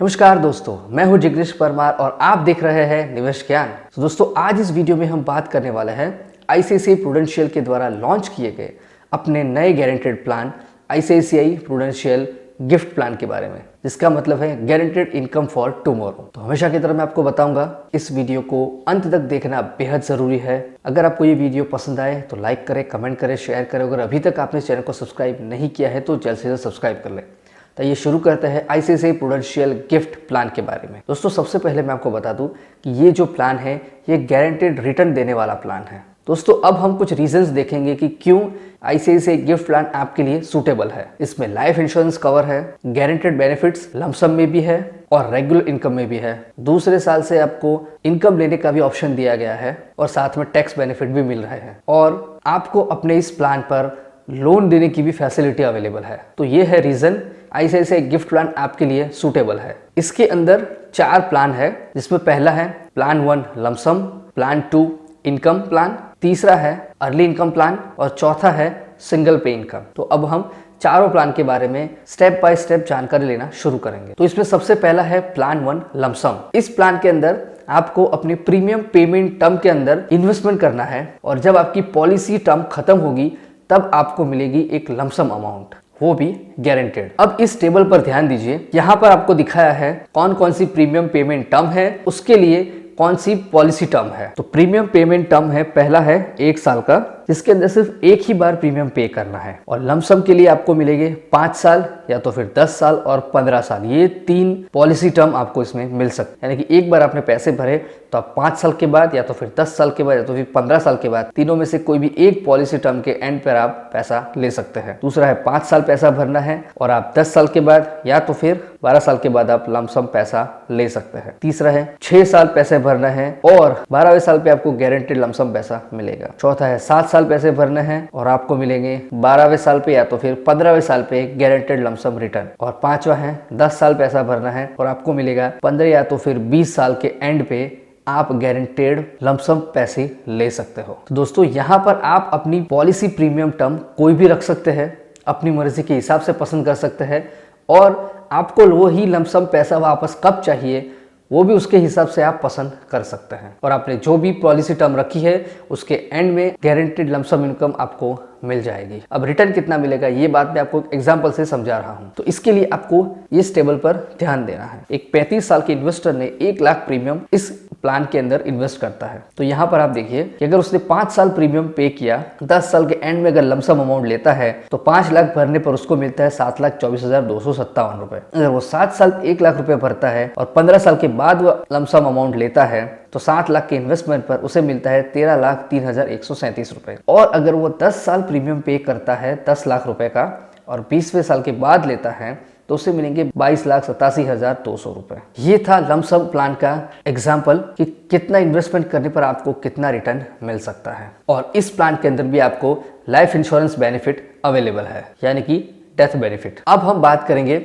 नमस्कार दोस्तों, मैं हूं जिग्नेश परमार और आप देख रहे हैं निवेश ज्ञान। तो दोस्तों, आज इस वीडियो में हम बात करने वाले हैं आईसीआईसीआई प्रूडेंशियल के द्वारा लॉन्च किए गए अपने नए guaranteed plan ICICI prudential gift plan के बारे में, जिसका मतलब है गारंटेड इनकम फॉर टुमारो। तो हमेशा की तरह मैं आपको बताऊंगा, इस वीडियो को अंत तक देखना बेहद जरूरी है। अगर आपको ये वीडियो पसंद आए तो लाइक करें, कमेंट करें, शेयर करें। अगर अभी तक आपने चैनल को सब्सक्राइब नहीं किया है तो जल्द से जल्द सब्सक्राइब कर लें। तो ये शुरू करते हैं आईसीआईसीआई प्रूडेंशियल गिफ्ट प्लान के बारे में। दोस्तों, सबसे पहले मैं आपको बता दूं कि ये जो प्लान है ये गारंटेड रिटर्न देने वाला प्लान है। दोस्तों, अब हम कुछ रीजंस देखेंगे कि क्यों आईसीआईसीआई गिफ्ट प्लान आपके लिए सूटेबल है। इसमें लाइफ इंश्योरेंस कवर है, गारंटेड बेनिफिट्स लमसम में भी है और रेगुलर इनकम में भी है। दूसरे साल से आपको इनकम लेने का भी ऑप्शन दिया गया है और साथ में टैक्स बेनिफिट भी मिल रहे हैं और आपको अपने इस प्लान पर लोन देने की भी फैसिलिटी अवेलेबल है। तो ये है रीजन आईसीआईसीआई गिफ्ट प्लान आपके लिए सूटेबल है। इसके अंदर 4 प्लान है, जिसमें पहला है plan 1 lump sum, plan 2 income plan, तीसरा है अर्ली इनकम प्लान और चौथा है सिंगल पे इनकम। तो अब हम चारों प्लान के बारे में स्टेप बाय स्टेप जानकारी लेना शुरू करेंगे। तो इसमें सबसे पहला है प्लान 1 लमसम। इस प्लान के अंदर आपको अपनी प्रीमियम पेमेंट टर्म के अंदर इन्वेस्टमेंट करना है और जब आपकी पॉलिसी टर्म खत्म होगी तब आपको मिलेगी एक लमसम अमाउंट, वो भी गारंटेड। अब इस टेबल पर ध्यान दीजिए, यहाँ पर आपको दिखाया है कौन कौन सी प्रीमियम पेमेंट टर्म है, उसके लिए कौन सी पॉलिसी टर्म है। तो प्रीमियम पेमेंट टर्म है, पहला है 1 साल का, जिसके अंदर सिर्फ एक ही बार प्रीमियम पे करना है। और लमसम के लिए आपको मिलेंगे 5 साल या तो फिर 10 साल और 15 साल। ये 3 पॉलिसी टर्म आपको इसमें मिल सकते हैं, यानी कि एक बार आपने पैसे भरे तो आप 5 साल के बाद या तो फिर 10 साल के बाद या तो फिर 15 साल के बाद, तीनों में से कोई भी एक पॉलिसी टर्म के एंड पर आप पैसा ले सकते हैं। दूसरा है 5 साल पैसा भरना है और आप 10 साल के बाद या तो फिर 12 साल के बाद आप लमसम पैसा ले सकते हैं। तीसरा है 6 साल पैसे भरना है और 12वें साल पे आपको गारंटेड लमसम पैसा मिलेगा। चौथा है 7 साल पैसे भरने हैं और आपको मिलेंगे 12वें साल पे या तो फिर 15वें साल पे गारंटेड लमसम रिटर्न। और पांचवा है 10 साल पैसा भरना है और आपको मिलेगा 15 या तो फिर 20 साल के एंड पे आप गारंटेड लमसम पैसे ले सकते हो। तो दोस्तों, यहाँ पर आप अपनी पॉलिसी प्रीमियम टर्म कोई भी रख सकते हैं, अपनी मर्जी के हिसाब से पसंद कर सकते हैं और आपको वो ही लमसम पैसा वापस कब चाहिए वो भी उसके हिसाब से आप पसंद कर सकते हैं। और आपने जो भी पॉलिसी टर्म रखी है उसके एंड में गारंटेड लमसम इनकम आपको मिल जाएगी। अब रिटर्न कितना मिलेगा ये बात मैं आपको एग्जांपल से समझा रहा हूं। तो इसके लिए आपको इस टेबल पर ध्यान देना है। एक 35 साल के इन्वेस्टर ने 1 लाख प्रीमियम इस प्लान के अंदर इन्वेस्ट करता है। तो यहाँ पर आप देखिए कि अगर उसने 5 साल प्रीमियम पे किया, 10 साल के एंड में अगर लमसम अमाउंट लेता है तो 5 लाख भरने पर उसको मिलता है 7,24,257 रुपए। अगर वो 7 साल 1 लाख रुपए भरता है और 15 साल के बाद वो लमसम अमाउंट लेता है तो 7 लाख के इन्वेस्टमेंट पर उसे मिलता है 13,03,137 रुपए। और अगर वो 10 साल प्रीमियम पे करता है 10 लाख रुपए का और 20वें साल के बाद लेता है तो उसे मिलेंगे 22,87,200 रुपए। ये था लमसम प्लान का एग्जाम्पल कि कितना इन्वेस्टमेंट करने पर आपको कितना रिटर्न मिल सकता है। और इस प्लान के अंदर भी आपको लाइफ इंश्योरेंस बेनिफिट अवेलेबल है, यानी कि डेथ बेनिफिट। अब हम बात करेंगे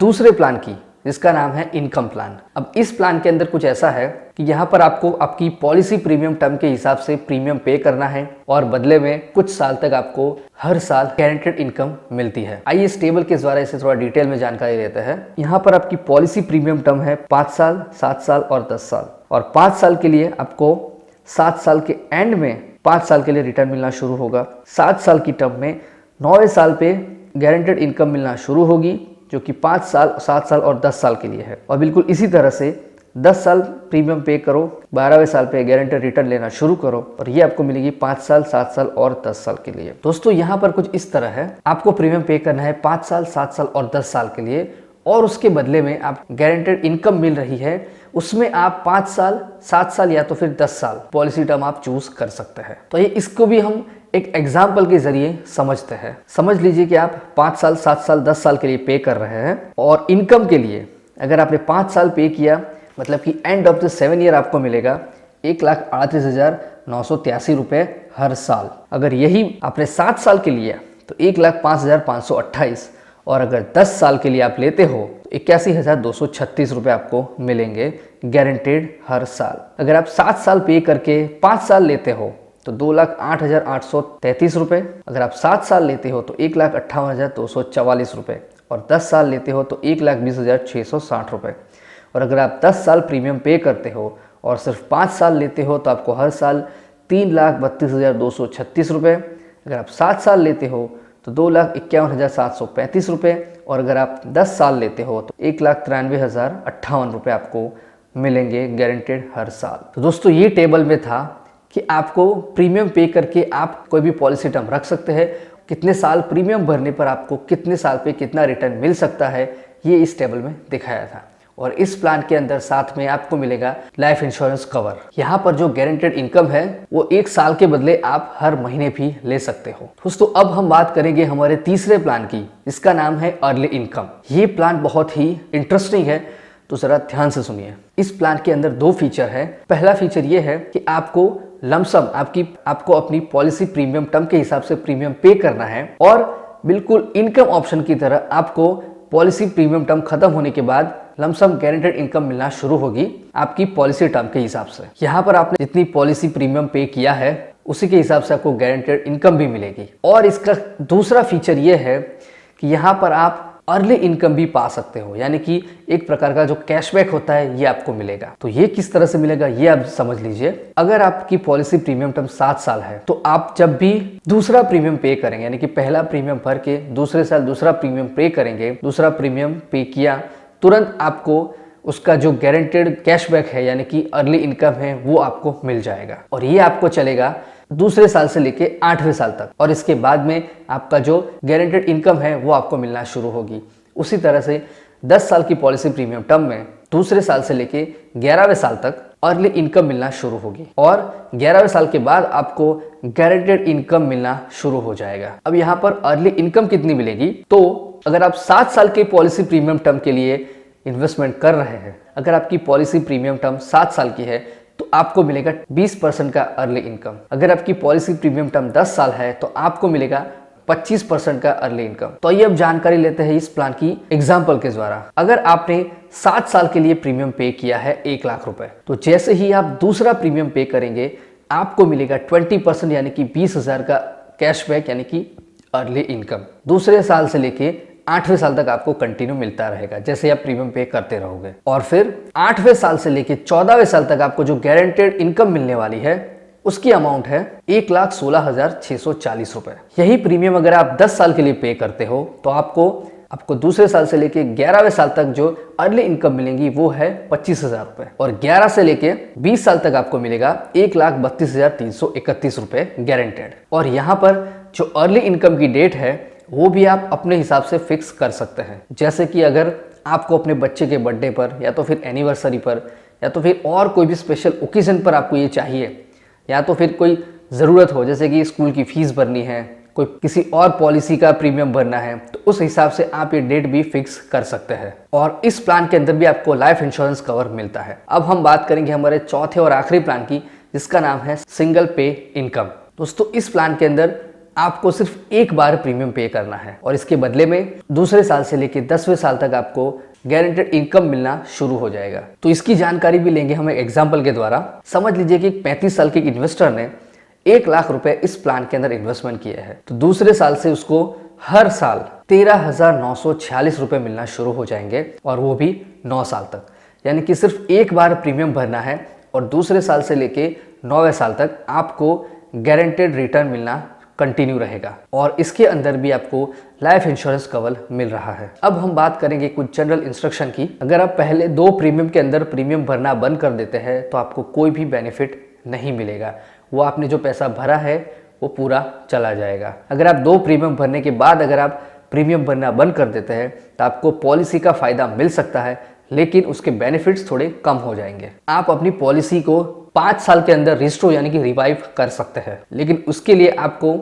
दूसरे प्लान की, जिसका नाम है इनकम प्लान। अब इस प्लान के अंदर कुछ ऐसा है कि यहाँ पर आपको आपकी पॉलिसी प्रीमियम टर्म के हिसाब से प्रीमियम पे करना है और बदले में कुछ साल तक आपको हर साल गारंटेड इनकम मिलती है। आइए इस टेबल के द्वारा इसे थोड़ा डिटेल में जानकारी लेते हैं। यहाँ पर आपकी पॉलिसी प्रीमियम टर्म है 5 साल, 7 साल और 10 साल। और 5 साल के लिए आपको 7 साल के एंड में 5 साल के लिए रिटर्न मिलना शुरू होगा। 7 साल की टर्म में 9वें साल पे गारंटेड इनकम मिलना शुरू होगी, जो कि 5 साल, 7 साल और 10 साल के लिए है। और बिल्कुल इसी तरह से 10 साल प्रीमियम पे करो, 12वें साल पे गारंटेड रिटर्न लेना शुरू करो और ये आपको मिलेगी 5 साल, 7 साल और 10 साल के लिए। दोस्तों, यहाँ पर कुछ इस तरह है, आपको प्रीमियम पे करना है 5 साल, 7 साल और 10 साल के लिए और उसके बदले में आप गारंटेड इनकम मिल रही है, उसमें आप 5 साल, 7 साल या तो फिर 10 साल पॉलिसी टर्म आप चूज कर सकते हैं। तो ये इसको भी हम एक एग्जाम्पल के जरिए समझते हैं। समझ लीजिए कि आप 5 साल, 7 साल, 10 साल के लिए पे कर रहे हैं और इनकम के लिए अगर आपने 5 साल पे किया, मतलब कि एंड ऑफ द 7 ईयर आपको मिलेगा 1,38,983 रुपए हर साल। अगर यही आपने 7 साल के लिए तो 1,05,528 और अगर 10 साल के लिए आप लेते हो तो 81,236 रुपए आपको मिलेंगे गारंटेड हर साल। अगर आप 7 साल पे करके 5 साल लेते हो तो 2,08,833 रुपए। अगर आप 7 साल लेते हो तो 1,58,244 रुपए और 10 साल लेते हो तो 1,20,660 रुपए। और अगर आप 10 साल प्रीमियम पे करते हो और सिर्फ 5 साल लेते हो तो आपको हर साल 3,32,236 रुपये। अगर आप 7 साल लेते हो तो 2,51,735 रुपये और अगर आप 10 साल लेते हो तो 1,93,058 रुपये आपको मिलेंगे गारंटेड हर साल। तो दोस्तों ये टेबल में था कि आपको प्रीमियम पे करके आप कोई भी पॉलिसी टर्म रख सकते हैं, कितने साल प्रीमियम भरने पर आपको कितने साल पे कितना रिटर्न मिल सकता है, ये इस टेबल में दिखाया था। और इस प्लान के अंदर साथ में आपको मिलेगा लाइफ इंश्योरेंस कवर। यहाँ पर जो गारंटेड इनकम है वो 1 साल के बदले आप हर महीने भी ले सकते हो। दोस्तों अब हम बात करेंगे हमारे तीसरे प्लान की, जिसका नाम है अर्ली इनकम। ये प्लान बहुत ही इंटरेस्टिंग है, तो जरा ध्यान से सुनिए। इस प्लान के अंदर 2 फीचर है। पहला फीचर ये है कि आपको लमसम आपको अपनी पॉलिसी प्रीमियम टर्म के हिसाब से प्रीमियम पे करना है और बिल्कुल इनकम ऑप्शन की तरह आपको पॉलिसी प्रीमियम टर्म खत्म होने के बाद लमसम गारंटेड इनकम मिलना शुरू होगी आपकी पॉलिसी टर्म के हिसाब से। यहाँ पर आपने जितनी पॉलिसी प्रीमियम पे किया है उसी के हिसाब से आपको गारंटेड इनकम भी मिलेगी। और इसका दूसरा फीचर ये है कि यहाँ पर आप अर्ली इनकम भी पा सकते हो, यानी कि एक प्रकार का जो कैशबैक होता है ये आपको मिलेगा। तो ये किस तरह से मिलेगा ये आप समझ लीजिए। अगर आपकी पॉलिसी प्रीमियम टर्म 7 साल है तो आप जब भी दूसरा प्रीमियम पे करेंगे, यानी कि पहला प्रीमियम भर के दूसरे साल दूसरा प्रीमियम पे करेंगे, दूसरा प्रीमियम पे किया, तुरंत आपको उसका जो गारंटेड कैशबैक है यानी कि अर्ली इनकम है वो आपको मिल जाएगा। और ये आपको चलेगा दूसरे साल से लेके 8वें साल तक, और इसके बाद में आपका जो गारंटेड इनकम है वो आपको मिलना शुरू होगी। उसी तरह से 10 साल की पॉलिसी प्रीमियम टर्म में दूसरे साल से लेके 11वें साल तक अर्ली इनकम मिलना शुरू होगी और 11वें साल के बाद आपको गारंटेड इनकम मिलना शुरू हो जाएगा। अब यहाँ पर अर्ली इनकम कितनी मिलेगी, तो अगर आप 7 साल की पॉलिसी प्रीमियम टर्म के लिए इन्वेस्टमेंट कर रहे हैं, अगर आपकी पॉलिसी प्रीमियम टर्म 7 साल की है तो आपको मिलेगा 20% का अर्ली इनकम। अगर आपकी पॉलिसी प्रीमियम टर्म 10 साल है तो आपको मिलेगा 25% का अर्ली इनकम। तो ये अब जानकारी लेते हैं इस प्लान की एग्जाम्पल के द्वारा। अगर आपने 7 साल के लिए प्रीमियम पे किया है 1 लाख रुपए, तो जैसे ही आप दूसरा प्रीमियम पे करेंगे आपको मिलेगा 20% यानी कि 20,000 का कैशबैक यानी कि अर्ली इनकम। दूसरे साल से लेके 8वें साल तक आपको कंटिन्यू मिलता रहेगा जैसे आप प्रीमियम पे करते रहोगे। और फिर 8वें साल से लेके 14वें साल तक आपको जो गारंटेड इनकम मिलने वाली है उसकी अमाउंट है 1,16,640 रुपए। यही प्रीमियम अगर आप 10 साल के लिए पे करते हो तो आपको दूसरे साल से लेके 11वें साल तक जो अर्ली इनकम मिलेंगी वो है 25,000 रुपए, और 11 से लेके 20 साल तक आपको मिलेगा 1,32,331 रुपए गारंटेड। और यहाँ पर जो अर्ली इनकम की डेट है वो भी आप अपने हिसाब से फिक्स कर सकते हैं। जैसे कि अगर आपको अपने बच्चे के बर्थडे पर या तो फिर एनिवर्सरी पर या तो फिर और कोई भी स्पेशल ओकेजन पर आपको ये चाहिए, या तो फिर कोई ज़रूरत हो जैसे कि स्कूल की फीस भरनी है, कोई किसी और पॉलिसी का प्रीमियम भरना है, तो उस हिसाब से आप ये डेट भी फिक्स कर सकते हैं। और इस प्लान के अंदर भी आपको लाइफ इंश्योरेंस कवर मिलता है। अब हम बात करेंगे हमारे चौथे और आखिरी प्लान की, जिसका नाम है सिंगल पे इनकम। दोस्तों इस प्लान के अंदर आपको सिर्फ एक बार प्रीमियम पे करना है और इसके बदले में दूसरे साल से लेकर 10वें साल तक आपको गारंटेड इनकम मिलना शुरू हो जाएगा। तो इसकी जानकारी भी लेंगे हम एक एग्जांपल के द्वारा। समझ लीजिए कि 35 साल के इन्वेस्टर ने 1 लाख रुपए इस प्लान के अंदर इन्वेस्टमेंट किए हैं, तो दूसरे साल से उसको हर साल 13,946 रुपए मिलना शुरू हो जाएंगे और वो भी 9 साल तक। यानी कि सिर्फ एक बार प्रीमियम भरना है और दूसरे साल से लेके 9वें साल तक आपको गारंटेड रिटर्न मिलना कंटिन्यू रहेगा। और इसके अंदर भी आपको लाइफ इंश्योरेंस कवर मिल रहा है। अब हम बात करेंगे कुछ जनरल इंस्ट्रक्शन की। अगर आप पहले 2 प्रीमियम के अंदर प्रीमियम भरना बंद कर देते हैं तो आपको कोई भी बेनिफिट नहीं मिलेगा, वो आपने जो पैसा भरा है वो पूरा चला जाएगा। अगर आप 2 प्रीमियम भरने के बाद अगर आप प्रीमियम भरना बंद कर देते हैं तो आपको पॉलिसी का फायदा मिल सकता है, लेकिन उसके बेनिफिट्स थोड़े कम हो जाएंगे। आप अपनी पॉलिसी को 5 साल के अंदर रिस्टोर यानी कि रिवाइव कर सकते हैं, लेकिन उसके लिए आपको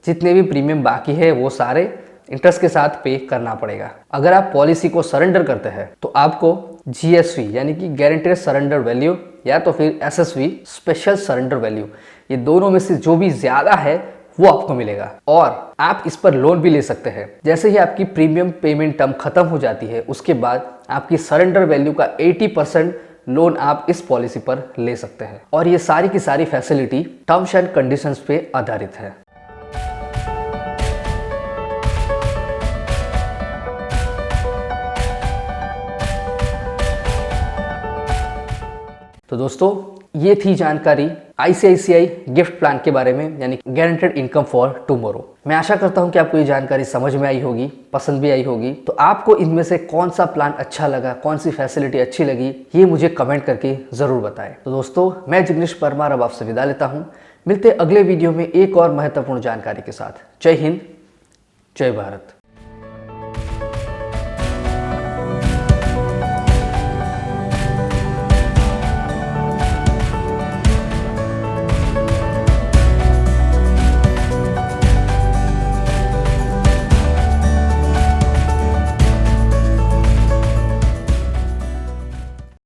जितने भी प्रीमियम बाकी है वो सारे इंटरेस्ट के साथ पे करना पड़ेगा। अगर आप पॉलिसी को सरेंडर करते हैं तो आपको GSV यानी कि गारंटेड सरेंडर वैल्यू या तो फिर SSV स्पेशल सरेंडर वैल्यू, ये दोनों में से जो भी ज्यादा है वो आपको मिलेगा और आप इस पर लोन भी ले सकते हैं। जैसे ही आपकी प्रीमियम पेमेंट टर्म खत्म हो जाती है उसके बाद आपकी सरेंडर वैल्यू का 80% लोन आप इस पॉलिसी पर ले सकते हैं। और ये सारी की सारी फैसिलिटी टर्म्स एंड कंडीशंस पे आधारित है। तो दोस्तों ये थी जानकारी ICICI गिफ्ट प्लान के बारे में, यानी गारंटेड इनकम फॉर टुमारो। मैं आशा करता हूं कि आपको ये जानकारी समझ में आई होगी, पसंद भी आई होगी। तो आपको इनमें से कौन सा प्लान अच्छा लगा, कौन सी फैसिलिटी अच्छी लगी, ये मुझे कमेंट करके ज़रूर बताएं। तो दोस्तों मैं जिग्नेश परमार अब आपसे विदा लेता हूँ। मिलते अगले वीडियो में एक और महत्वपूर्ण जानकारी के साथ। जय हिंद, जय भारत।